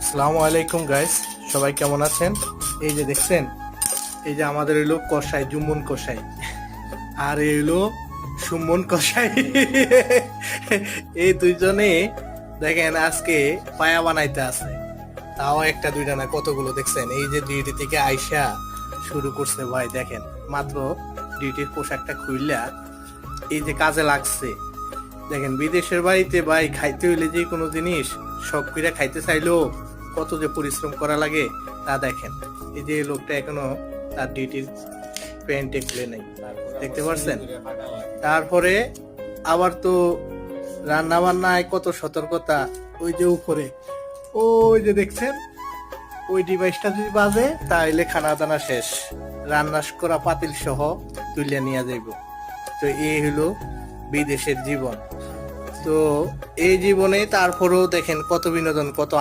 আসসালামু আলাইকুম গাইস, সবাই কেমন আছেন? এই যে দেখছেন, এই যে আমাদের হইলো কসাই, জুম্মন কসাই, আর এই হইলো সুমন কসাই। এই দুইজনে দেখেন আজকে পায়া বানাইতে আছে, তাও একটা দুইটা না, কতগুলো দেখছেন। এই যে ডিউটি থেকে আইসা শুরু করছে ভাই, দেখেন মাত্র ডিউটির পোশাকটা খুইলা এই যে কাজে লাগছে। দেখেন বিদেশের বাড়িতে ভাই খাইতে হইলে যে কোনো জিনিস শখ করে খাইতে চাইলেও কত যে পরিশ্রম করা লাগে তা দেখেন। এই যে লোকটা এখনো তার ডিউটির প্যান্টে খুলে নেই, দেখতে পাচ্ছেন। তারপরে আবার তো রান্না বান্নায় কত সতর্কতা। ওই যে উপরে ওই যে দেখছেন, ওই ডিভাইসটা যদি বাজে তাহলে খানা দানা শেষ, রান্না করা পাতিল সহ তুলে নিয়ে যাইব। তো এই হলো বিদেশের জীবন। তো এই জীবনে তারপরেও দেখেন কত বিনোদন, কত